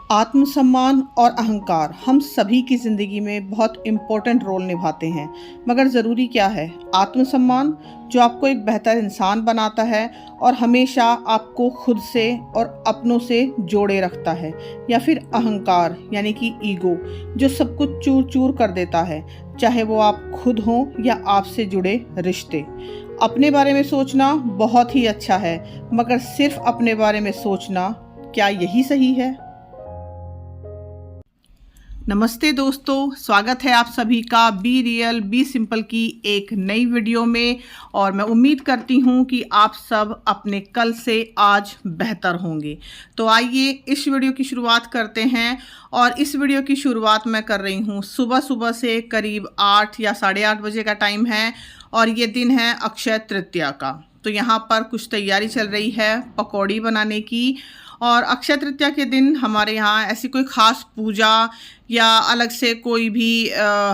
आत्मसम्मान और अहंकार हम सभी की ज़िंदगी में बहुत इम्पोर्टेंट रोल निभाते हैं। मगर ज़रूरी क्या है? आत्मसम्मान जो आपको एक बेहतर इंसान बनाता है और हमेशा आपको खुद से और अपनों से जोड़े रखता है, या फिर अहंकार यानी कि ईगो जो सब कुछ चूर चूर कर देता है, चाहे वो आप खुद हों या आपसे जुड़े रिश्ते। अपने बारे में सोचना बहुत ही अच्छा है, मगर सिर्फ अपने बारे में सोचना क्या यही सही है? नमस्ते दोस्तों, स्वागत है आप सभी का बी रियल बी सिंपल की एक नई वीडियो में। और मैं उम्मीद करती हूँ कि आप सब अपने कल से आज बेहतर होंगे। तो आइए इस वीडियो की शुरुआत करते हैं। और इस वीडियो की शुरुआत मैं कर रही हूँ सुबह सुबह से, करीब 8 या 8:30 बजे का टाइम है और ये दिन है अक्षय तृतीया का। तो यहाँ पर कुछ तैयारी चल रही है पकौड़ी बनाने की। और अक्षय तृतीया के दिन हमारे यहाँ ऐसी कोई ख़ास पूजा या अलग से कोई भी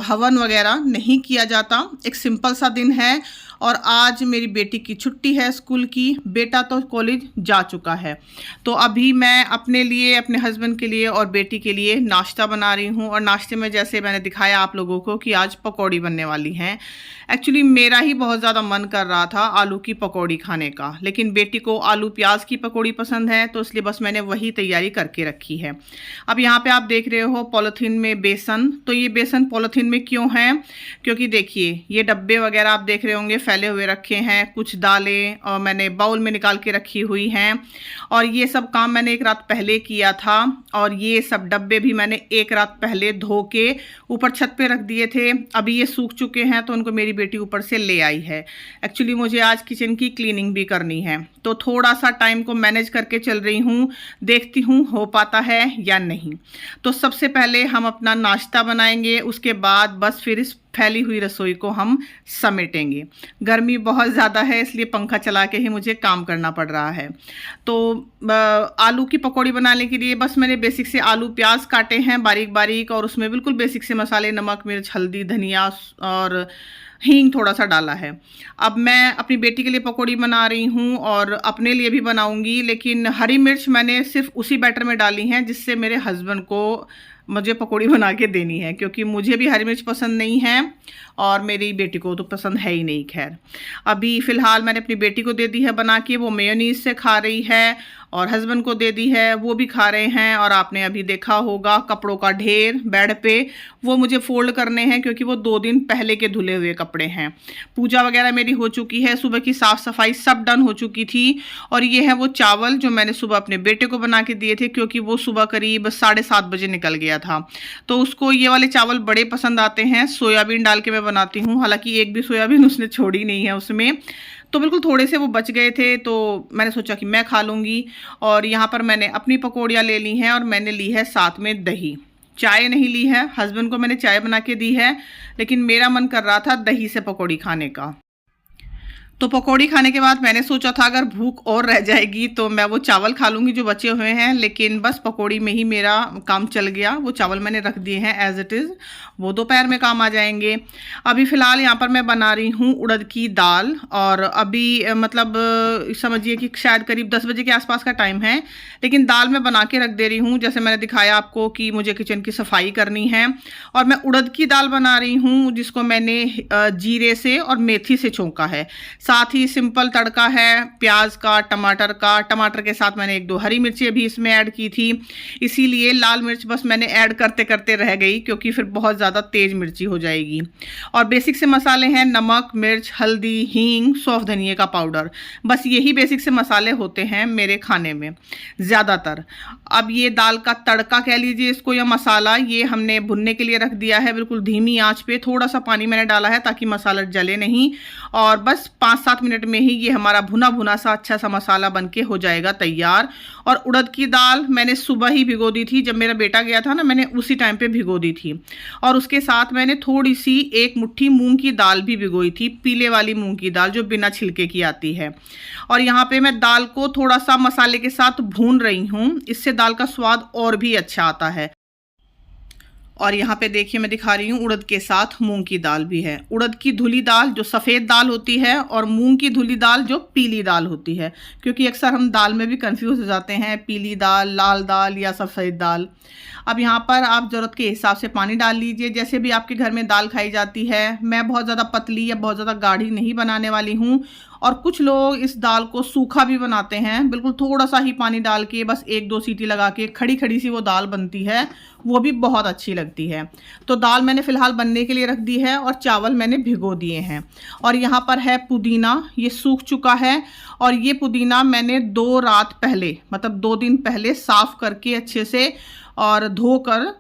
हवन वगैरह नहीं किया जाता। एक सिंपल सा दिन है। और आज मेरी बेटी की छुट्टी है स्कूल की, बेटा तो कॉलेज जा चुका है। तो अभी मैं अपने लिए, अपने हस्बैंड के लिए और बेटी के लिए नाश्ता बना रही हूँ। और नाश्ते में जैसे मैंने दिखाया आप लोगों को कि आज पकौड़ी बनने वाली हैं। एक्चुअली मेरा ही बहुत ज़्यादा मन कर रहा था आलू की पकौड़ी खाने का, लेकिन बेटी को आलू प्याज की पकौड़ी पसंद है, तो इसलिए बस मैंने वही तैयारी करके रखी है। अब यहाँ पे आप देख रहे हो पॉलीथीन में बेसन। तो ये बेसन पॉलीथीन में क्यों है? क्योंकि देखिए ये डब्बे वगैरह आप देख रहे होंगे फैले हुए रखे हैं। कुछ दालें और मैंने बाउल में निकाल के रखी हुई हैं। और ये सब काम मैंने एक रात पहले किया था। और ये सब डब्बे भी मैंने एक रात पहले धो के ऊपर छत पे रख दिए थे। अभी ये सूख चुके हैं तो उनको मेरी बेटी ऊपर से ले आई है। एक्चुअली मुझे आज किचन की क्लीनिंग भी करनी है, तो थोड़ा सा टाइम को मैनेज करके चल रही हूँ। देखती हूँ हो पाता है या नहीं। तो सबसे पहले हम अपना नाश्ता बनाएंगे, उसके बाद बस फिर इस फैली हुई रसोई को हम समेटेंगे। गर्मी बहुत ज़्यादा है, इसलिए पंखा चला के ही मुझे काम करना पड़ रहा है। तो आलू की पकौड़ी बनाने के लिए बस मैंने बेसिक से आलू प्याज काटे हैं बारीक बारीक, और उसमें बिल्कुल बेसिक से मसाले नमक मिर्च हल्दी धनिया और हींग थोड़ा सा डाला है। अब मैं अपनी बेटी के लिए पकौड़ी बना रही हूँ और अपने लिए भी बनाऊंगी, लेकिन हरी मिर्च मैंने सिर्फ उसी बैटर में डाली हैं जिससे मेरे हस्बैंड को मुझे पकौड़ी बना के देनी है, क्योंकि मुझे भी हरी मिर्च पसंद नहीं है और मेरी बेटी को तो पसंद है ही नहीं। खैर अभी फ़िलहाल मैंने अपनी बेटी को दे दी है बना के, वो मेयोनीज से खा रही है, और हस्बैंड को दे दी है, वो भी खा रहे हैं। और आपने अभी देखा होगा कपड़ों का ढेर बेड पे, वो मुझे फोल्ड करने हैं क्योंकि वो 2 दिन पहले के धुले हुए कपड़े हैं। पूजा वगैरह मेरी हो चुकी है, सुबह की साफ़ सफाई सब डन हो चुकी थी। और ये है वो चावल जो मैंने सुबह अपने बेटे को बना के दिए थे, क्योंकि वो सुबह करीब 7:30 बजे निकल गया था। तो उसको ये वाले चावल बड़े पसंद आते हैं। सोयाबीन डाल के मैं बनाती हूँ, हालांकि एक भी सोयाबीन उसने छोड़ी नहीं है उसमें। तो बिल्कुल थोड़े से वो बच गए थे, तो मैंने सोचा कि मैं खा लूँगी। और यहाँ पर मैंने अपनी पकौड़ियाँ ले ली हैं और मैंने ली है साथ में दही। चाय नहीं ली है, हस्बैंड को मैंने चाय बना के दी है, लेकिन मेरा मन कर रहा था दही से पकौड़ी खाने का। तो पकौड़ी खाने के बाद मैंने सोचा था अगर भूख और रह जाएगी तो मैं वो चावल खा लूँगी जो बचे हुए हैं, लेकिन बस पकौड़ी में ही मेरा काम चल गया। वो चावल मैंने रख दिए हैं एज इट इज़, वो दोपहर में काम आ जाएंगे। अभी फ़िलहाल यहाँ पर मैं बना रही हूँ उड़द की दाल। और अभी मतलब समझिए कि शायद करीब 10 बजे के आसपास का टाइम है, लेकिन दाल मैं बना के रख दे रही हूँ। जैसे मैंने दिखाया आपको कि मुझे किचन की सफाई करनी है। और मैं उड़द की दाल बना रही हूँ जिसको मैंने जीरे से और मेथी से छौंका है। साथ ही सिंपल तड़का है प्याज का, टमाटर का। टमाटर के साथ मैंने 1-2 हरी मिर्चें भी इसमें ऐड की थी, इसीलिए लाल मिर्च बस मैंने ऐड करते करते रह गई, क्योंकि फिर बहुत ज़्यादा तेज मिर्ची हो जाएगी। और बेसिक से मसाले हैं नमक मिर्च हल्दी हींग सौंफ धनिया का पाउडर। बस यही बेसिक से मसाले होते हैं मेरे खाने में ज़्यादातर। अब ये दाल का तड़का कह लीजिए इसको, या मसाला, ये हमने भुनने के लिए रख दिया है बिल्कुल धीमी आंच पे। थोड़ा सा पानी मैंने डाला है ताकि मसाला जले नहीं, और बस 5-7 मिनट में ही ये हमारा भुना भुना सा अच्छा सा मसाला बनके हो जाएगा तैयार। और उड़द की दाल मैंने सुबह ही भिगो दी थी, जब मेरा बेटा गया था ना, मैंने उसी टाइम पे भिगो दी थी। और उसके साथ मैंने थोड़ी सी 1 मुट्ठी मूंग की दाल भी भिगोई थी, पीले वाली मूंग की दाल जो बिना छिलके की आती है। और यहाँ पे मैं दाल को थोड़ा सा मसाले के साथ भून रही हूँ, इससे दाल का स्वाद और भी अच्छा आता है। और यहाँ पे देखिए मैं दिखा रही हूँ उड़द के साथ मूंग की दाल भी है। उड़द की धुली दाल जो सफ़ेद दाल होती है और मूंग की धुली दाल जो पीली दाल होती है, क्योंकि अक्सर हम दाल में भी कंफ्यूज हो जाते हैं, पीली दाल, लाल दाल या सफ़ेद दाल। अब यहाँ पर आप ज़रूरत के हिसाब से पानी डाल लीजिए, जैसे भी आपके घर में दाल खाई जाती है। मैं बहुत ज़्यादा पतली या बहुत ज़्यादा गाढ़ी नहीं बनाने वाली हूँ। और कुछ लोग इस दाल को सूखा भी बनाते हैं, बिल्कुल थोड़ा सा ही पानी डाल के, बस 1-2 सीटी लगा के खड़ी खड़ी सी वो दाल बनती है, वो भी बहुत अच्छी लगती है। तो दाल मैंने फ़िलहाल बनने के लिए रख दी है और चावल मैंने भिगो दिए हैं। और यहाँ पर है पुदीना, ये सूख चुका है। और ये पुदीना मैंने 2 रात पहले, मतलब 2 दिन पहले साफ़ करके अच्छे से और धोकर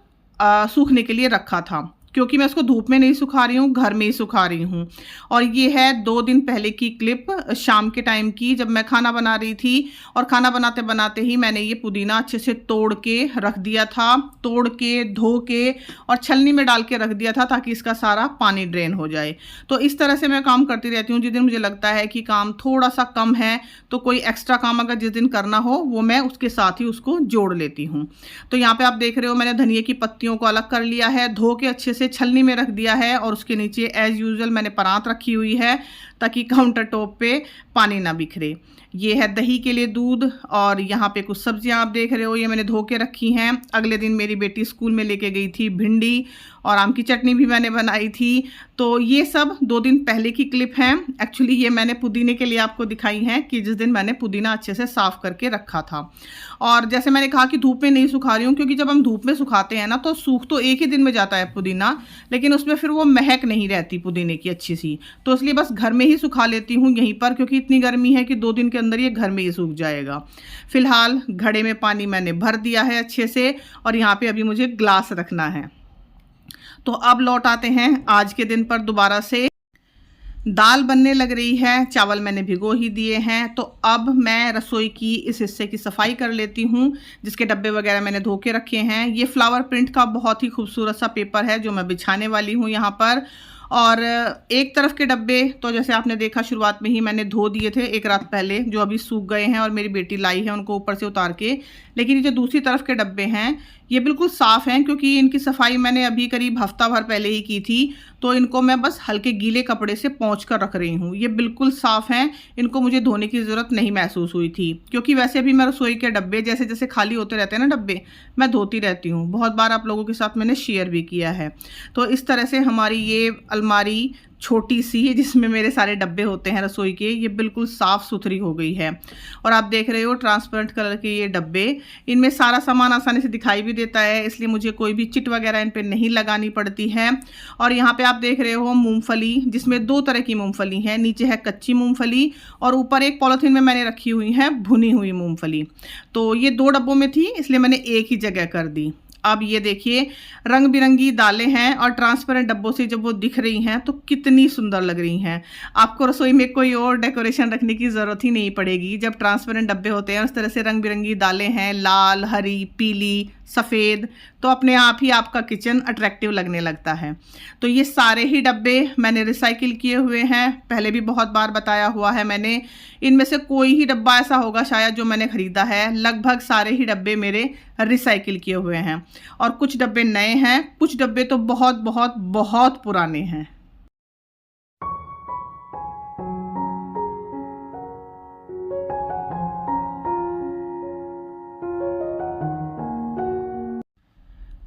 सूखने के लिए रखा था, क्योंकि मैं इसको धूप में नहीं सुखा रही हूँ, घर में ही सुखा रही हूँ। और ये है 2 दिन पहले की क्लिप, शाम के टाइम की, जब मैं खाना बना रही थी। और खाना बनाते बनाते ही मैंने ये पुदीना अच्छे से तोड़ के रख दिया था, तोड़ के धो के और छलनी में डाल के रख दिया था, ताकि इसका सारा पानी ड्रेन हो जाए। तो इस तरह से मैं काम करती रहती हूँ। जिस दिन मुझे लगता है कि काम थोड़ा सा कम है, तो कोई एक्स्ट्रा काम अगर जिस दिन करना हो, वो मैं उसके साथ ही उसको जोड़ लेती हूँ। तो यहाँ पे आप देख रहे हो मैंने धनिया की पत्तियों को अलग कर लिया है, धो के अच्छे से छलनी में रख दिया है। और उसके नीचे एज यूजुअल मैंने परात रखी हुई है, ताकि काउंटर टॉप पे पानी ना बिखरे। ये है दही के लिए दूध। और यहाँ पे कुछ सब्जियां आप देख रहे हो, ये मैंने धो के रखी हैं। अगले दिन मेरी बेटी स्कूल में लेके गई थी भिंडी, और आम की चटनी भी मैंने बनाई थी। तो ये सब 2 दिन पहले की क्लिप हैं। एक्चुअली ये मैंने पुदीने के लिए आपको दिखाई हैं, कि जिस दिन मैंने पुदीना अच्छे से साफ़ करके रखा था। और जैसे मैंने कहा कि धूप में नहीं सुखा रही हूँ, क्योंकि जब हम धूप में सुखाते हैं ना, तो सूख तो एक ही दिन में जाता है पुदीना, लेकिन उसमें फिर वो महक नहीं रहती पुदीने की अच्छी सी। तो इसलिए बस घर में ही सुखा लेती हूँ यहीं पर, क्योंकि इतनी गर्मी है कि 2 दिन के अंदर ये घर में ही सूख जाएगा। फिलहाल घड़े में पानी मैंने भर दिया है अच्छे से, और यहाँ पे अभी मुझे ग्लास रखना है। तो अब लौट आते हैं आज के दिन पर दोबारा से। दाल बनने लग रही है, चावल मैंने भिगो ही दिए हैं। तो अब मैं रसोई की इस हिस्से की सफाई कर लेती हूँ, जिसके डब्बे वगैरह मैंने धो के रखे हैं। ये फ्लावर प्रिंट का बहुत ही खूबसूरत सा पेपर है, जो मैं बिछाने वाली हूँ यहाँ पर। और एक तरफ के डब्बे तो जैसे आपने देखा शुरुआत में ही मैंने धो दिए थे 1 रात पहले, जो अभी सूख गए हैं और मेरी बेटी लाई है उनको ऊपर से उतार के। लेकिन ये जो दूसरी तरफ के डब्बे हैं, ये बिल्कुल साफ़ हैं, क्योंकि इनकी सफाई मैंने अभी करीब हफ्ता भर पहले ही की थी। तो इनको मैं बस हल्के गीले कपड़े से पोंछ कर रख रही हूँ। ये बिल्कुल साफ़ हैं, इनको मुझे धोने की ज़रूरत नहीं महसूस हुई थी, क्योंकि वैसे भी मैं रसोई के डब्बे जैसे जैसे खाली होते रहते हैं ना डब्बे, मैं धोती रहती हूँ। बहुत बार आप लोगों के साथ मैंने शेयर भी किया है। तो इस तरह से हमारी ये अलमारी छोटी सी, जिसमें मेरे सारे डब्बे होते हैं रसोई के, ये बिल्कुल साफ़ सुथरी हो गई है। और आप देख रहे हो ट्रांसपेरेंट कलर के ये डब्बे, इनमें सारा सामान आसानी से दिखाई भी देता है, इसलिए मुझे कोई भी चिट वगैरह इन पे नहीं लगानी पड़ती है। और यहाँ पे आप देख रहे हो मूंगफली, जिसमें 2 तरह की मूंगफली है। नीचे है कच्ची मूंगफली, और ऊपर एक पॉलीथीन में मैंने रखी हुई है भुनी हुई मूंगफली। तो ये 2 डब्बों में थी, इसलिए मैंने एक ही जगह कर दी। अब ये देखिए रंग बिरंगी दालें हैं, और ट्रांसपेरेंट डब्बों से जब वो दिख रही हैं तो कितनी सुंदर लग रही हैं। आपको रसोई में कोई और डेकोरेशन रखने की ज़रूरत ही नहीं पड़ेगी। जब ट्रांसपेरेंट डब्बे होते हैं, उस तरह से रंग बिरंगी दालें हैं, लाल, हरी, पीली, सफ़ेद, तो अपने आप ही आपका किचन अट्रैक्टिव लगने लगता है। तो ये सारे ही डब्बे मैंने रिसाइकिल किए हुए हैं, पहले भी बहुत बार बताया हुआ है मैंने। इनमें से कोई ही डब्बा ऐसा होगा शायद जो मैंने ख़रीदा है, लगभग सारे ही डब्बे मेरे रिसाइकिल किए हुए हैं। और कुछ डब्बे नए हैं, कुछ डब्बे तो बहुत बहुत बहुत पुराने हैं।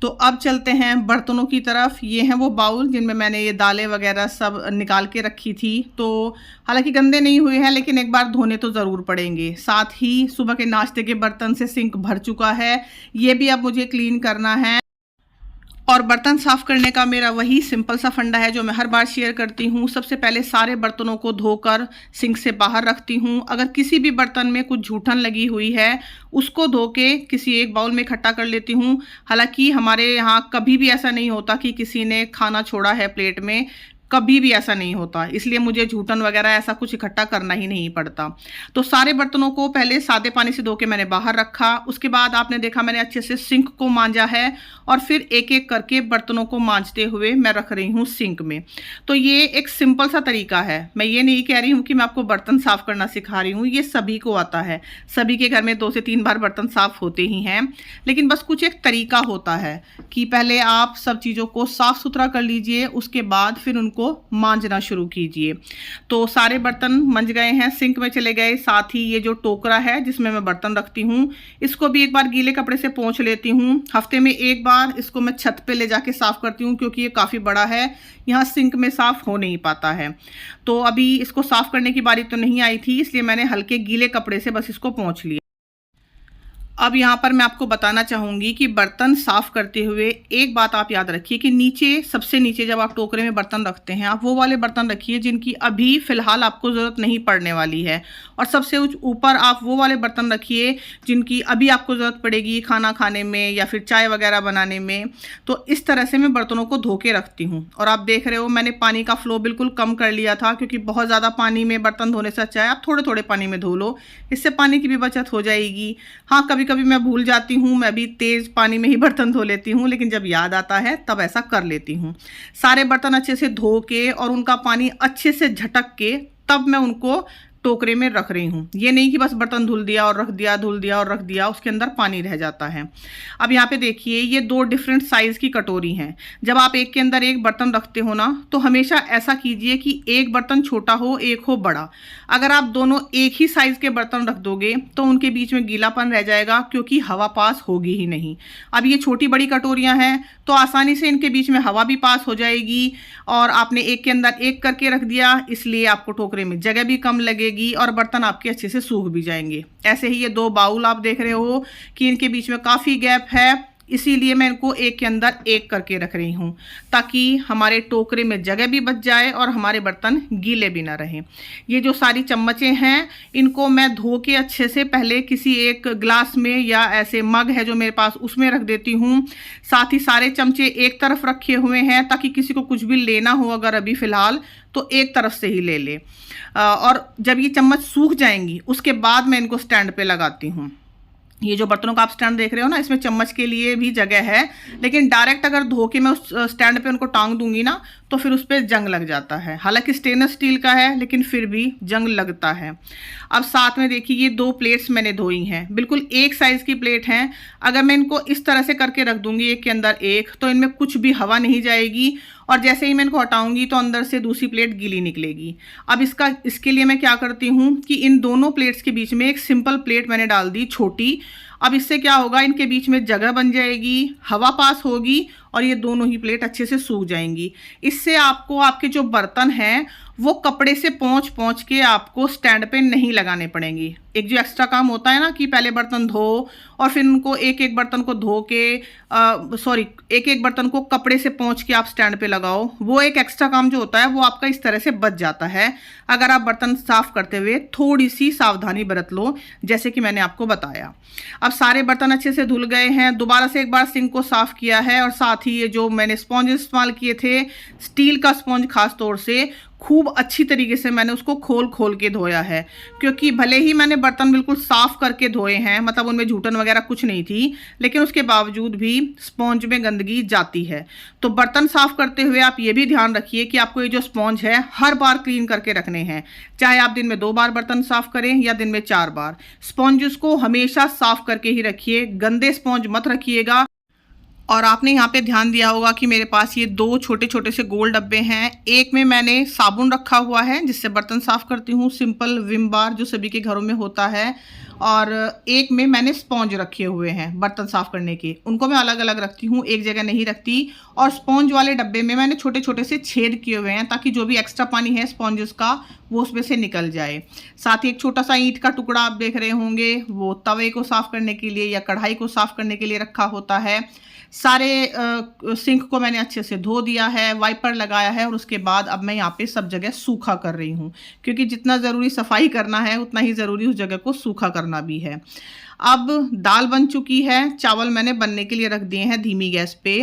तो अब चलते हैं बर्तनों की तरफ। ये हैं वो बाउल जिनमें मैंने ये दालें वगैरह सब निकाल के रखी थी। तो हालांकि गंदे नहीं हुए हैं, लेकिन एक बार धोने तो ज़रूर पड़ेंगे। साथ ही सुबह के नाश्ते के बर्तन से सिंक भर चुका है, ये भी अब मुझे क्लीन करना है। और बर्तन साफ़ करने का मेरा वही सिंपल सा फंडा है जो मैं हर बार शेयर करती हूँ। सबसे पहले सारे बर्तनों को धोकर सिंक से बाहर रखती हूँ। अगर किसी भी बर्तन में कुछ जूठन लगी हुई है, उसको धो के किसी एक बाउल में इकट्ठा कर लेती हूँ। हालांकि हमारे यहाँ कभी भी ऐसा नहीं होता कि किसी ने खाना छोड़ा है प्लेट में, कभी भी ऐसा नहीं होता, इसलिए मुझे जूठन वगैरह ऐसा कुछ इकट्ठा करना ही नहीं पड़ता। तो सारे बर्तनों को पहले सादे पानी से धो के मैंने बाहर रखा। उसके बाद आपने देखा मैंने अच्छे से सिंक को मांजा है और फिर एक एक करके बर्तनों को मांजते हुए मैं रख रही हूँ सिंक में। तो ये एक सिंपल सा तरीका है। मैं ये नहीं कह रही हूँ कि मैं आपको बर्तन साफ करना सिखा रही हूँ, ये सभी को आता है, सभी के घर में 2 से 3 बार बर्तन साफ होते ही हैं। लेकिन बस कुछ एक तरीका होता है कि पहले आप सब चीज़ों को साफ सुथरा कर लीजिए, उसके बाद फिर उनको मांजना शुरू कीजिए। तो सारे बर्तन मंज गए हैं, सिंक में चले गए। साथ ही ये जो टोकरा है जिसमें मैं बर्तन रखती हूँ, इसको भी एक बार गीले कपड़े से पोंछ लेती हूँ। हफ्ते में एक बार इसको मैं छत पे ले जाके साफ करती हूँ, क्योंकि ये काफ़ी बड़ा है, यहाँ सिंक में साफ हो नहीं पाता है। तो अभी इसको साफ करने की बारी तो नहीं आई थी, इसलिए मैंने हल्के गीले कपड़े से बस इसको पोंछ लिया। अब यहाँ पर मैं आपको बताना चाहूँगी कि बर्तन साफ़ करते हुए एक बात आप याद रखिए कि नीचे, सबसे नीचे जब आप टोकरे में बर्तन रखते हैं, आप वो वाले बर्तन रखिए जिनकी अभी फ़िलहाल आपको ज़रूरत नहीं पड़ने वाली है, और सबसे ऊपर आप वो वाले बर्तन रखिए जिनकी अभी आपको ज़रूरत पड़ेगी खाना खाने में या फिर चाय वगैरह बनाने में। तो इस तरह से मैं बर्तनों को धो के रखती हूँ। और आप देख रहे हो मैंने पानी का फ़्लो बिल्कुल कम कर लिया था, क्योंकि बहुत ज़्यादा पानी में बर्तन धोने से अच्छा है आप थोड़े थोड़े पानी में धो लो, इससे पानी की भी बचत हो जाएगी। हाँ, कभी कभी मैं भूल जाती हूँ, मैं भी तेज़ पानी में ही बर्तन धो लेती हूँ, लेकिन जब याद आता है तब ऐसा कर लेती हूँ। सारे बर्तन अच्छे से धो के और उनका पानी अच्छे से झटक के तब मैं उनको टोकरे में रख रही हूँ। ये नहीं कि बस बर्तन धुल दिया और रख दिया, धुल दिया और रख दिया, उसके अंदर पानी रह जाता है। अब यहाँ पे देखिए ये 2 डिफरेंट साइज़ की कटोरी हैं। जब आप एक के अंदर एक बर्तन रखते हो ना, तो हमेशा ऐसा कीजिए कि एक बर्तन छोटा हो, एक हो बड़ा। अगर आप दोनों एक ही साइज़ के बर्तन रख दोगे तो उनके बीच में गीलापन रह जाएगा, क्योंकि हवा पास होगी ही नहीं। अब ये छोटी बड़ी कटोरियाँ हैं तो आसानी से इनके बीच में हवा भी पास हो जाएगी, और आपने एक के अंदर एक करके रख दिया, इसलिए आपको टोकरे में जगह भी कम लगेगी और बर्तन आपके अच्छे से सूख भी जाएंगे। ऐसे ही ये 2 बाउल आप देख रहे हो कि इनके बीच में काफ़ी गैप है, इसीलिए मैं इनको एक के अंदर एक करके रख रही हूँ, ताकि हमारे टोकरे में जगह भी बच जाए और हमारे बर्तन गीले भी ना रहें। ये जो सारी चम्मचें हैं इनको मैं धो के अच्छे से पहले किसी एक ग्लास में या ऐसे मग है जो मेरे पास उसमें रख देती हूँ। साथ ही सारे चमचे एक तरफ रखे हुए हैं, ताकि किसी को कुछ भी लेना हो अगर अभी फ़िलहाल तो एक तरफ से ही ले ले। और जब ये चम्मच सूख जाएंगी उसके बाद मैं इनको स्टैंड पे लगाती हूँ। ये जो बर्तनों का आप स्टैंड देख रहे हो ना, इसमें चम्मच के लिए भी जगह है, लेकिन डायरेक्ट अगर धो के मैं उस स्टैंड पे उनको टांग दूंगी ना तो फिर उस पर जंग लग जाता है। हालांकि स्टेनलेस स्टील का है लेकिन फिर भी जंग लगता है। अब साथ में देखिए ये 2 प्लेट्स मैंने धोई हैं, बिल्कुल एक साइज़ की प्लेट हैं। अगर मैं इनको इस तरह से करके रख दूंगी एक के अंदर एक, तो इनमें कुछ भी हवा नहीं जाएगी, और जैसे ही मैं इनको हटाऊंगी तो अंदर से दूसरी प्लेट गीली निकलेगी। अब इसके लिए मैं क्या करती हूँ कि इन दोनों प्लेट्स के बीच में एक सिंपल प्लेट मैंने डाल दी छोटी। अब इससे क्या होगा, इनके बीच में जगह बन जाएगी, हवा पास होगी और ये दोनों ही प्लेट अच्छे से सूख जाएंगी। इससे आपको आपके जो बर्तन हैं वो कपड़े से पोंछ के आपको स्टैंड पे नहीं लगाने पड़ेंगे। एक जो एक्स्ट्रा काम होता है ना कि पहले बर्तन धो और फिर उनको एक एक बर्तन को धो के एक एक बर्तन को कपड़े से पोंछ के आप स्टैंड पे लगाओ, वो एक एक्स्ट्रा काम जो होता है वो आपका इस तरह से बच जाता है अगर आप बर्तन साफ करते हुए थोड़ी सी सावधानी बरत लो, जैसे कि मैंने आपको बताया। अब सारे बर्तन अच्छे से धुल गए हैं, दोबारा से एक बार सिंक को साफ किया है, और साथ ही ये जो मैंने स्पॉन्ज इस्तेमाल किए थे, स्टील का स्पॉन्ज खास तौर से, खूब अच्छी तरीके से मैंने उसको खोल के धोया है। क्योंकि भले ही मैंने बर्तन बिल्कुल साफ़ करके धोए हैं, मतलब उनमें झूठन वगैरह कुछ नहीं थी, लेकिन उसके बावजूद भी स्पॉन्ज में गंदगी जाती है। तो बर्तन साफ़ करते हुए आप ये भी ध्यान रखिए कि आपको ये जो स्पॉन्ज है हर बार क्लीन करके रखने हैं। चाहे आप दिन में 2 बार बर्तन साफ़ करें या दिन में 4 बार, स्पॉन्ज को हमेशा साफ़ करके ही रखिए, गंदे स्पॉन्ज मत रखिएगा। और आपने यहाँ पे ध्यान दिया होगा कि मेरे पास ये 2 छोटे छोटे से गोल डब्बे हैं। एक में मैंने साबुन रखा हुआ है जिससे बर्तन साफ़ करती हूँ, सिंपल विम बार जो सभी के घरों में होता है, और एक में मैंने स्पॉन्ज रखे हुए हैं बर्तन साफ़ करने के। उनको मैं अलग अलग रखती हूँ, एक जगह नहीं रखती। और स्पॉन्ज वाले डब्बे में मैंने छोटे छोटे से छेद किए हुए हैं ताकि जो भी एक्स्ट्रा पानी है स्पॉन्जेस का वो उसमें से निकल जाए। साथ ही एक छोटा सा ईंट का टुकड़ा आप देख रहे होंगे, वो तवे को साफ़ करने के लिए या कढ़ाई को साफ़ करने के लिए रखा होता है। सारे सिंक को मैंने अच्छे से धो दिया है, वाइपर लगाया है, और उसके बाद अब मैं यहाँ पे सब जगह सूखा कर रही हूँ, क्योंकि जितना ज़रूरी सफाई करना है उतना ही ज़रूरी उस जगह को सूखा करना भी है। अब दाल बन चुकी है, चावल मैंने बनने के लिए रख दिए हैं धीमी गैस पे।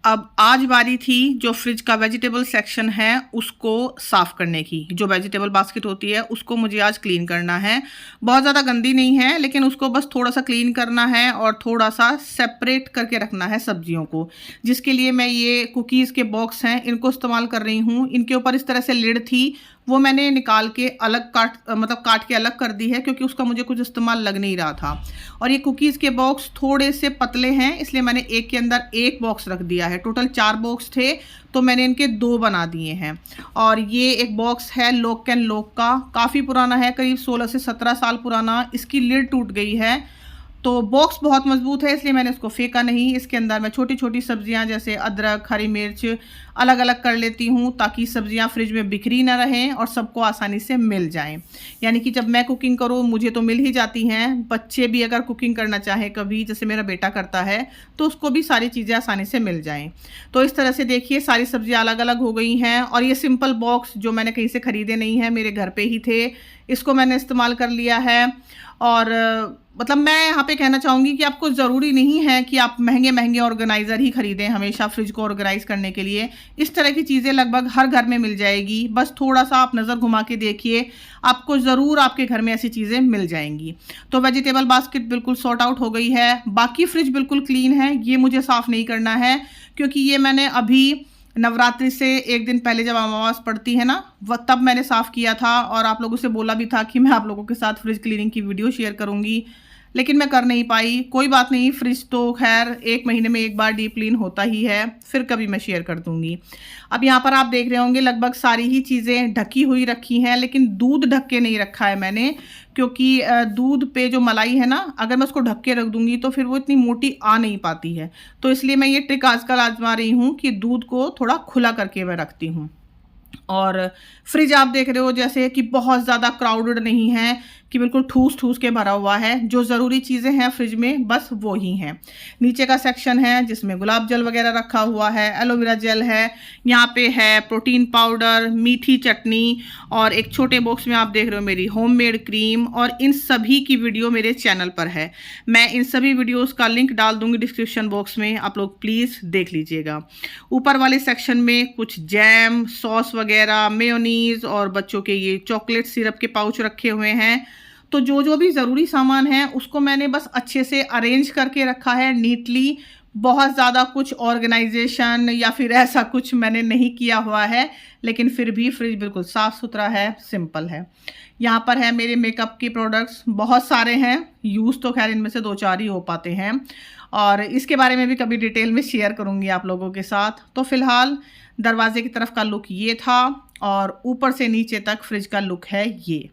अब आज बारी थी जो फ्रिज का वेजिटेबल सेक्शन है उसको साफ़ करने की। जो वेजिटेबल बास्केट होती है उसको मुझे आज क्लीन करना है। बहुत ज़्यादा गंदी नहीं है, लेकिन उसको बस थोड़ा सा क्लीन करना है और थोड़ा सा सेपरेट करके रखना है सब्जियों को, जिसके लिए मैं ये कुकीज़ के बॉक्स हैं इनको इस्तेमाल कर रही हूँ। इनके ऊपर इस तरह से लिड थी, वो मैंने निकाल के अलग काट के अलग कर दी है, क्योंकि उसका मुझे कुछ इस्तेमाल लग नहीं रहा था। और ये कुकीज़ के बॉक्स थोड़े से पतले हैं, इसलिए मैंने एक के अंदर एक बॉक्स रख दिया है। टोटल 4 बॉक्स थे तो मैंने इनके 2 बना दिए हैं। और ये एक बॉक्स है लॉक एंड लॉक का, काफ़ी पुराना है, करीब 16 से 17 साल पुराना। इसकी लिड टूट गई है, तो बॉक्स बहुत मजबूत है, इसलिए मैंने इसको फेंका नहीं। इसके अंदर मैं छोटी छोटी सब्जियां जैसे अदरक, हरी मिर्च अलग अलग कर लेती हूँ, ताकि सब्जियां फ्रिज में बिखरी ना रहें और सबको आसानी से मिल जाएं। यानी कि जब मैं कुकिंग करूँ मुझे तो मिल ही जाती हैं, बच्चे भी अगर कुकिंग करना चाहे कभी, जैसे मेरा बेटा करता है, तो उसको भी सारी चीज़ें आसानी से मिल जाएँ। तो इस तरह से देखिए सारी सब्जियाँ अलग अलग हो गई हैं। और ये सिंपल बॉक्स जो मैंने कहीं से ख़रीदे नहीं है, मेरे घर पर ही थे, इसको मैंने इस्तेमाल कर लिया है। और मतलब मैं यहाँ पे कहना चाहूँगी कि आपको ज़रूरी नहीं है कि आप महंगे महंगे ऑर्गेनाइज़र ही खरीदें हमेशा फ्रिज को ऑर्गेनाइज करने के लिए। इस तरह की चीज़ें लगभग हर घर में मिल जाएगी, बस थोड़ा सा आप नज़र घुमा के देखिए, आपको ज़रूर आपके घर में ऐसी चीज़ें मिल जाएंगी। तो वेजिटेबल बास्केट बिल्कुल सॉर्ट आउट हो गई है। बाकी फ्रिज बिल्कुल क्लीन है, ये मुझे साफ़ नहीं करना है, क्योंकि ये मैंने अभी नवरात्रि से एक दिन पहले जब अमावस पड़ती है ना, वह तब मैंने साफ़ किया था। और आप लोगों से बोला भी था कि मैं आप लोगों के साथ फ्रिज क्लीनिंग की वीडियो शेयर करूंगी, लेकिन मैं कर नहीं पाई। कोई बात नहीं, फ्रिज तो खैर 1 महीने में एक बार डीप क्लीन होता ही है, फिर कभी मैं शेयर कर दूंगी। अब यहाँ पर आप देख रहे होंगे लगभग सारी ही चीज़ें ढकी हुई रखी हैं, लेकिन दूध ढक के नहीं रखा है मैंने, क्योंकि दूध पे जो मलाई है ना, अगर मैं उसको ढक के रख दूंगी तो फिर वो इतनी मोटी आ नहीं पाती है। तो इसलिए मैं ये ट्रिक आजकल आजमा रही हूँ कि दूध को थोड़ा खुला करके मैं रखती हूँ। और फ्रिज आप देख रहे हो जैसे कि बहुत ज़्यादा क्राउडेड नहीं है कि बिल्कुल ठूस ठूस के भरा हुआ है। जो ज़रूरी चीज़ें हैं फ्रिज में बस वो ही हैं। नीचे का सेक्शन है जिसमें गुलाब जल वगैरह रखा हुआ है, एलोवेरा जेल है, यहाँ पे है प्रोटीन पाउडर, मीठी चटनी, और एक छोटे बॉक्स में आप देख रहे हो मेरी होममेड क्रीम। और इन सभी की वीडियो मेरे चैनल पर है, मैं इन सभी वीडियोज़ का लिंक डाल दूँगी डिस्क्रिप्शन बॉक्स में, आप लोग प्लीज़ देख लीजिएगा। ऊपर वाले सेक्शन में कुछ जैम, सॉस वगैरह, मेयोनीज और बच्चों के ये चॉकलेट सिरप के पाउच रखे हुए हैं। तो जो जो भी ज़रूरी सामान है उसको मैंने बस अच्छे से अरेंज करके रखा है नीटली। बहुत ज़्यादा कुछ ऑर्गेनाइजेशन या फिर ऐसा कुछ मैंने नहीं किया हुआ है, लेकिन फिर भी फ्रिज बिल्कुल साफ़ सुथरा है, सिंपल है। यहाँ पर है मेरे मेकअप के प्रोडक्ट्स, बहुत सारे हैं, यूज़ तो खैर इनमें से 2-4 ही हो पाते हैं, और इसके बारे में भी कभी डिटेल में शेयर करूँगी आप लोगों के साथ। तो फिलहाल दरवाजे की तरफ का लुक ये था, और ऊपर से नीचे तक फ्रिज का लुक है ये।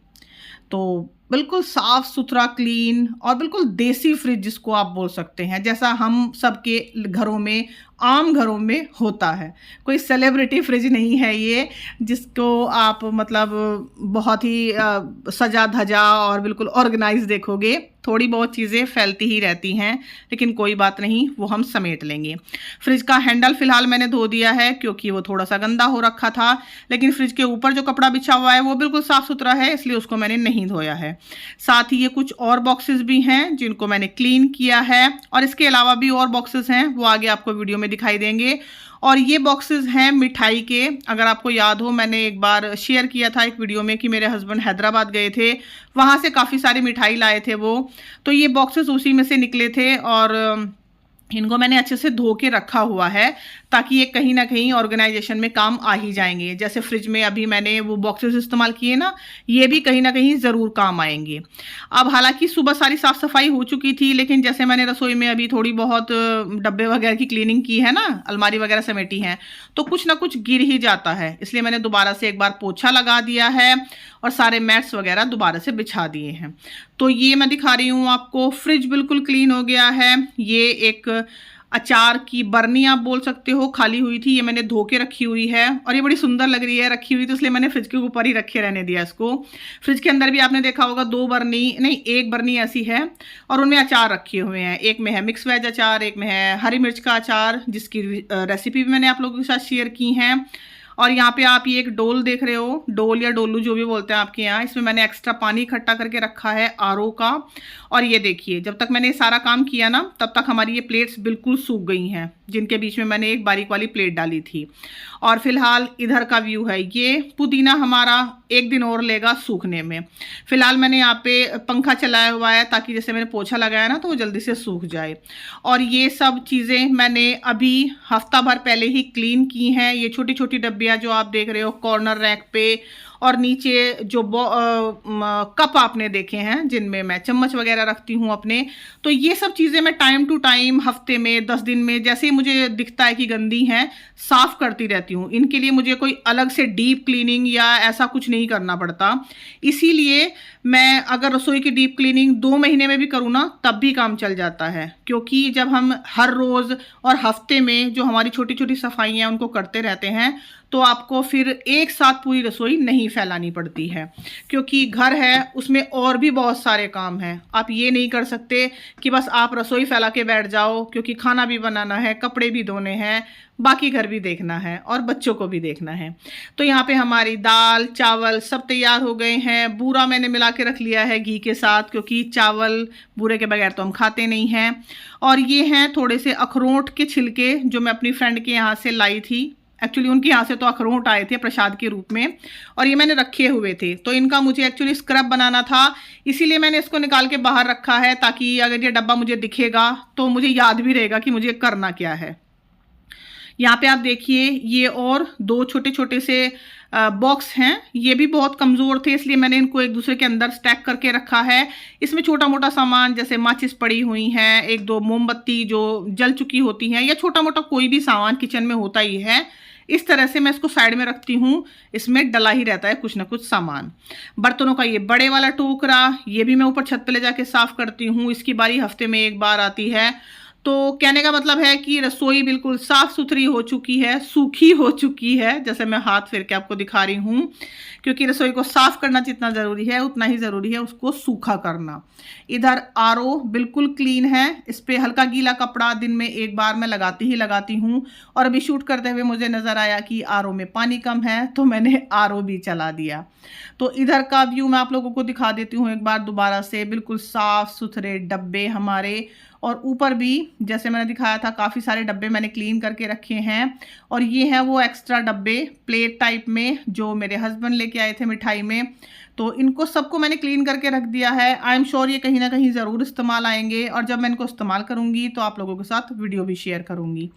तो बिल्कुल साफ सुथरा, क्लीन और बिल्कुल देसी फ्रिज जिसको आप बोल सकते हैं, जैसा हम सबके घरों में, आम घरों में होता है। कोई सेलिब्रिटी फ्रिज नहीं है ये जिसको आप मतलब बहुत ही सजा धजा और बिल्कुल ऑर्गेनाइज देखोगे। थोड़ी बहुत चीज़ें फैलती ही रहती हैं, लेकिन कोई बात नहीं, वो हम समेट लेंगे। फ्रिज का हैंडल फिलहाल मैंने धो दिया है क्योंकि वो थोड़ा सा गंदा हो रखा था, लेकिन फ्रिज के ऊपर जो कपड़ा बिछा हुआ है वो बिल्कुल साफ़ सुथरा है, इसलिए उसको मैंने नहीं धोया है। साथ ही ये कुछ और बॉक्सेस भी हैं जिनको मैंने क्लीन किया है, और इसके अलावा भी और बॉक्सेस हैं, वो आगे आपको वीडियो में दिखाई देंगे। और ये बॉक्सेस हैं मिठाई के। अगर आपको याद हो, मैंने एक बार शेयर किया था एक वीडियो में कि मेरे हस्बैंड हैदराबाद गए थे, वहाँ से काफ़ी सारी मिठाई लाए थे वो, तो ये बॉक्सेस उसी में से निकले थे। और इनको मैंने अच्छे से धो के रखा हुआ है ताकि ये कहीं ना कहीं ऑर्गेनाइजेशन में काम आ ही जाएंगे। जैसे फ्रिज में अभी मैंने वो बॉक्सेस इस्तेमाल किए ना, ये भी कहीं ना कहीं ज़रूर काम आएंगे। अब हालांकि सुबह सारी साफ़ सफाई हो चुकी थी, लेकिन जैसे मैंने रसोई में अभी थोड़ी बहुत डब्बे वगैरह की क्लीनिंग की है ना, अलमारी वगैरह समेटी हैं, तो कुछ ना कुछ गिर ही जाता है, इसलिए मैंने दोबारा से एक बार पोछा लगा दिया है और सारे मैट्स वगैरह दोबारा से बिछा दिए हैं। तो ये मैं दिखा रही हूँ आपको, फ्रिज बिल्कुल क्लीन हो गया है। ये एक अचार की बरनी आप बोल सकते हो, खाली हुई थी, ये मैंने धो के रखी हुई है, और ये बड़ी सुंदर लग रही है रखी हुई, तो इसलिए मैंने फ्रिज के ऊपर ही रखे रहने दिया इसको। फ्रिज के अंदर भी आपने देखा होगा 2 बरनी नहीं, 1 बरनी ऐसी है, और उनमें अचार रखे हुए हैं। एक में है मिक्स वेज अचार, एक में है हरी मिर्च का अचार, जिसकी रेसिपी भी मैंने आप लोगों के साथ शेयर की है। और यहाँ पे आप ये एक डोल देख रहे हो, डोल या डोलू जो भी बोलते हैं आपके यहाँ, इसमें मैंने एक्स्ट्रा पानी इकट्ठा करके रखा है आरओ का। और ये देखिए, जब तक मैंने ये सारा काम किया ना, तब तक हमारी ये प्लेट्स बिल्कुल सूख गई हैं, जिनके बीच में मैंने एक बारीक वाली प्लेट डाली थी। और फिलहाल इधर का व्यू है, ये पुदीना हमारा एक दिन और लेगा सूखने में। फिलहाल मैंने यहाँ पे पंखा चलाया हुआ है ताकि जैसे मैंने पोछा लगाया ना तो वो जल्दी से सूख जाए। और ये सब चीज़ें मैंने अभी हफ्ता भर पहले ही क्लीन की हैं। ये छोटी छोटी डब्बियाँ जो आप देख रहे हो कॉर्नर रैक पे, और नीचे जो कप आपने देखे हैं जिनमें मैं चम्मच वगैरह रखती हूँ अपने, तो ये सब चीज़ें मैं टाइम टू टाइम हफ्ते में 10 दिन में जैसे ही मुझे दिखता है कि गंदी हैं साफ़ करती रहती हूँ। इनके लिए मुझे कोई अलग से डीप क्लीनिंग या ऐसा कुछ नहीं करना पड़ता। इसीलिए मैं अगर रसोई की डीप क्लीनिंग 2 महीने में भी करूँ ना तब भी काम चल जाता है, क्योंकि जब हम हर रोज़ और हफ्ते में जो हमारी छोटी छोटी सफाइयाँ उनको करते रहते हैं तो आपको फिर एक साथ पूरी रसोई नहीं फैलानी पड़ती है, क्योंकि घर है उसमें और भी बहुत सारे काम हैं। आप ये नहीं कर सकते कि बस आप रसोई फैला के बैठ जाओ, क्योंकि खाना भी बनाना है, कपड़े भी धोने हैं, बाकी घर भी देखना है और बच्चों को भी देखना है। तो यहाँ पे हमारी दाल चावल सब तैयार हो गए हैं। बूरा मैंने मिला के रख लिया है घी के साथ, क्योंकि चावल बूरे के बगैर तो हम खाते नहीं हैं। और ये हैं थोड़े से अखरोट के छिलके जो मैं अपनी फ्रेंड के यहाँ से लाई थी। एक्चुअली उनके यहाँ से तो अखरोट आए थे प्रसाद के रूप में, और ये मैंने रखे हुए थे, तो इनका मुझे एक्चुअली स्क्रब बनाना था, इसीलिए मैंने इसको निकाल के बाहर रखा है, ताकि अगर ये डब्बा मुझे दिखेगा तो मुझे याद भी रहेगा कि मुझे करना क्या है। यहाँ पे आप देखिए, ये और 2 छोटे छोटे से बॉक्स हैं, ये भी बहुत कमज़ोर थे, इसलिए मैंने इनको एक दूसरे के अंदर स्टैक करके रखा है। इसमें छोटा मोटा सामान जैसे माचिस पड़ी हुई हैं, 1-2 मोमबत्ती जो जल चुकी होती हैं, या छोटा मोटा कोई भी सामान किचन में होता ही है, इस तरह से मैं इसको साइड में रखती हूँ। इसमें डला ही रहता है कुछ ना कुछ सामान। बर्तनों का ये बड़े वाला टोकरा, ये भी मैं ऊपर छत पे ले जाके साफ़ करती हूँ, इसकी बारी हफ्ते में 1 बार आती है। तो कहने का मतलब है कि रसोई बिल्कुल साफ़ सुथरी हो चुकी है, सूखी हो चुकी है, जैसे मैं हाथ फेर के आपको दिखा रही हूँ, क्योंकि रसोई को साफ़ करना जितना ज़रूरी है उतना ही ज़रूरी है उसको सूखा करना। इधर आरओ बिल्कुल क्लीन है, इस पर हल्का गीला कपड़ा दिन में 1 बार मैं लगाती ही लगाती हूँ। और अभी शूट करते हुए मुझे नज़र आया कि आरओ में पानी कम है, तो मैंने आरओ भी चला दिया। तो इधर का व्यू मैं आप लोगों को दिखा देती हूँ एक बार दोबारा से। बिल्कुल साफ़ सुथरे डब्बे हमारे, और ऊपर भी जैसे मैंने दिखाया था काफ़ी सारे डब्बे मैंने क्लीन करके रखे हैं। और ये हैं वो एक्स्ट्रा डब्बे प्लेट टाइप में जो मेरे हस्बैंड लेके आए थे मिठाई में, तो इनको सबको मैंने क्लीन करके रख दिया है। आई एम श्योर ये कहीं ना कहीं ज़रूर इस्तेमाल आएंगे, और जब मैं इनको इस्तेमाल करूँगी तो आप लोगों के साथ वीडियो भी शेयर करूँगी।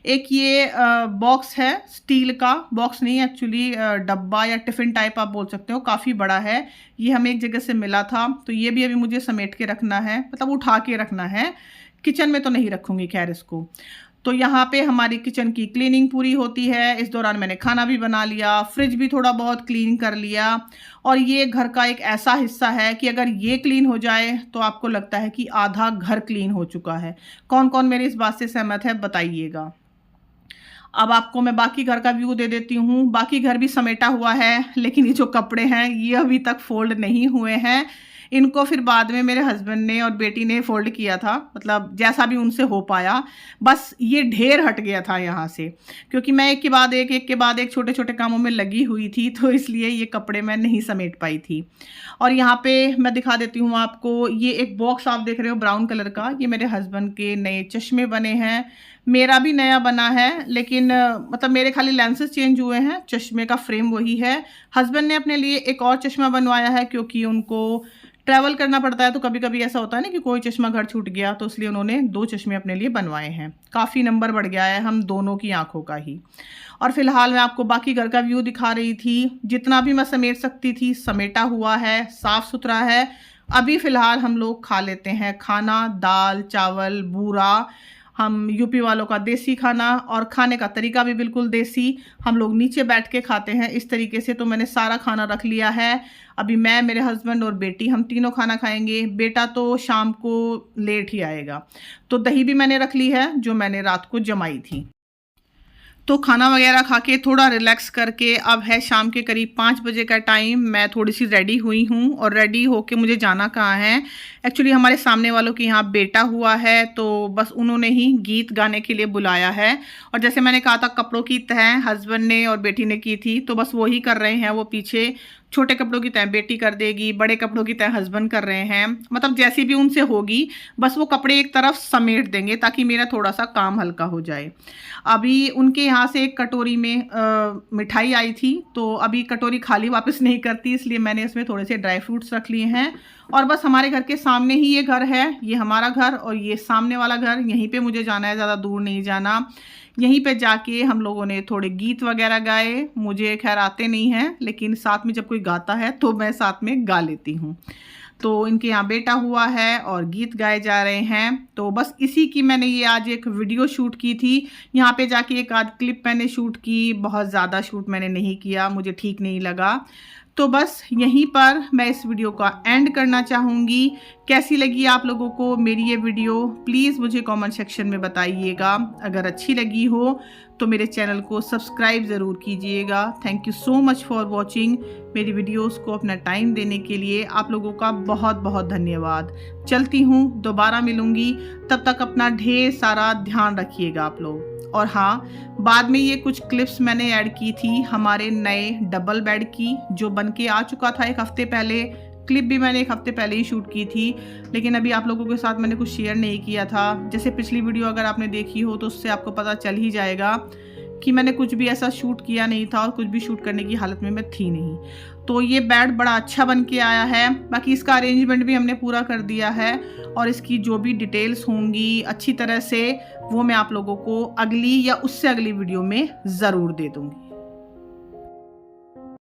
एक ये बॉक्स है, स्टील का बॉक्स नहीं एक्चुअली डब्बा या टिफ़िन टाइप आप बोल सकते हो, काफ़ी बड़ा है। ये हमें एक जगह से मिला था, तो ये भी अभी मुझे समेट के रखना है, मतलब उठा के रखना है, किचन में तो नहीं रखूँगी खैर इसको। तो यहाँ पे हमारी किचन की क्लीनिंग पूरी होती है। इस दौरान मैंने खाना भी बना लिया, फ्रिज भी थोड़ा बहुत क्लीन कर लिया। और ये घर का एक ऐसा हिस्सा है कि अगर ये क्लीन हो जाए तो आपको लगता है कि आधा घर क्लीन हो चुका है। कौन कौन मेरी इस बात से सहमत है बताइएगा। अब आपको मैं बाकी घर का व्यू दे देती हूँ। बाकी घर भी समेटा हुआ है, लेकिन ये जो कपड़े हैं ये अभी तक फोल्ड नहीं हुए हैं। इनको फिर बाद में मेरे हस्बैंड ने और बेटी ने फोल्ड किया था, मतलब जैसा भी उनसे हो पाया। बस ये ढेर हट गया था यहाँ से, क्योंकि मैं एक के बाद एक छोटे छोटे कामों में लगी हुई थी, तो इसलिए ये कपड़े मैं नहीं समेट पाई थी। और यहाँ पे मैं दिखा देती हूँ आपको, ये एक बॉक्स आप देख रहे हो ब्राउन कलर का, ये मेरे हस्बैंड के नए चश्मे बने हैं। मेरा भी नया बना है, लेकिन मतलब मेरे खाली लेंसेज चेंज हुए हैं, चश्मे का फ्रेम वही है। हस्बैंड ने अपने लिए एक और चश्मा बनवाया है, क्योंकि उनको ट्रैवल करना पड़ता है, तो कभी कभी ऐसा होता है ना कि कोई चश्मा घर छूट गया, तो इसलिए उन्होंने 2 चश्मे अपने लिए बनवाए हैं। काफ़ी नंबर बढ़ गया है हम दोनों की आंखों का ही। और फिलहाल मैं आपको बाकी घर का व्यू दिखा रही थी। जितना भी मैं समेट सकती थी समेटा हुआ है, साफ़ सुथरा है। अभी फ़िलहाल हम लोग खा लेते हैं खाना, दाल चावल बूरा, हम यूपी वालों का देसी खाना, और खाने का तरीका भी बिल्कुल देसी। हम लोग नीचे बैठ के खाते हैं इस तरीके से। तो मैंने सारा खाना रख लिया है। अभी मैं, मेरे हस्बैंड और बेटी, हम तीनों खाना खाएंगे। बेटा तो शाम को लेट ही आएगा। तो दही भी मैंने रख ली है जो मैंने रात को जमाई थी। तो खाना वगैरह खा के थोड़ा रिलैक्स करके अब है शाम के करीब 5 बजे का टाइम। मैं थोड़ी सी रेडी हुई हूँ और रेडी होके मुझे जाना कहाँ है, एक्चुअली हमारे सामने वालों के यहाँ बेटा हुआ है, तो बस उन्होंने ही गीत गाने के लिए बुलाया है। और जैसे मैंने कहा था कपड़ों की तह हस्बैंड ने और बेटी ने की थी, तो बस वही कर रहे हैं। वो पीछे छोटे कपड़ों की तह बेटी कर देगी, बड़े कपड़ों की तह हस्बैंड कर रहे हैं। मतलब जैसी भी उनसे होगी बस वो कपड़े एक तरफ समेट देंगे ताकि मेरा थोड़ा सा काम हल्का हो जाए। अभी उनके यहाँ से एक कटोरी में मिठाई आई थी, तो अभी कटोरी खाली वापस नहीं करती, इसलिए मैंने इसमें थोड़े से ड्राई फ्रूट्स रख लिए हैं। और बस हमारे घर के सामने ही ये घर है, ये हमारा घर और ये सामने वाला घर, यहीं पे मुझे जाना है, ज़्यादा दूर नहीं जाना। यहीं पे जाके हम लोगों ने थोड़े गीत वगैरह गाए। मुझे खैर आते नहीं हैं, लेकिन साथ में जब कोई गाता है तो मैं साथ में गा लेती हूँ। तो इनके यहाँ बेटा हुआ है और गीत गाए जा रहे हैं, तो बस इसी की मैंने ये आज एक वीडियो शूट की थी। यहाँ पे जाके एक आध क्लिप मैंने शूट की, बहुत ज़्यादा शूट मैंने नहीं किया, मुझे ठीक नहीं लगा। तो बस यहीं पर मैं इस वीडियो का एंड करना चाहूँगी। कैसी लगी आप लोगों को मेरी ये वीडियो, प्लीज़ मुझे कमेंट सेक्शन में बताइएगा। अगर अच्छी लगी हो तो मेरे चैनल को सब्सक्राइब ज़रूर कीजिएगा। Thank you so much for watching. मेरी वीडियोस को अपना टाइम देने के लिए आप लोगों का बहुत बहुत धन्यवाद। चलती हूँ, दोबारा मिलूँगी, तब तक अपना ढेर सारा ध्यान रखिएगा आप लोग। और हाँ, बाद में ये कुछ क्लिप्स मैंने ऐड की थी हमारे नए डबल बेड की, जो बन के आ चुका था एक हफ्ते पहले। क्लिप भी मैंने एक हफ्ते पहले ही शूट की थी, लेकिन अभी आप लोगों के साथ मैंने कुछ शेयर नहीं किया था। जैसे पिछली वीडियो अगर आपने देखी हो तो उससे आपको पता चल ही जाएगा कि मैंने कुछ भी ऐसा शूट किया नहीं था और कुछ भी शूट करने की हालत में मैं थी नहीं। तो ये बेड बड़ा अच्छा बन के आया है। बाकी इसका अरेंजमेंट भी हमने पूरा कर दिया है और इसकी जो भी डिटेल्स होंगी अच्छी तरह से वो मैं आप लोगों को अगली या उससे अगली वीडियो में ज़रूर दे दूँगी।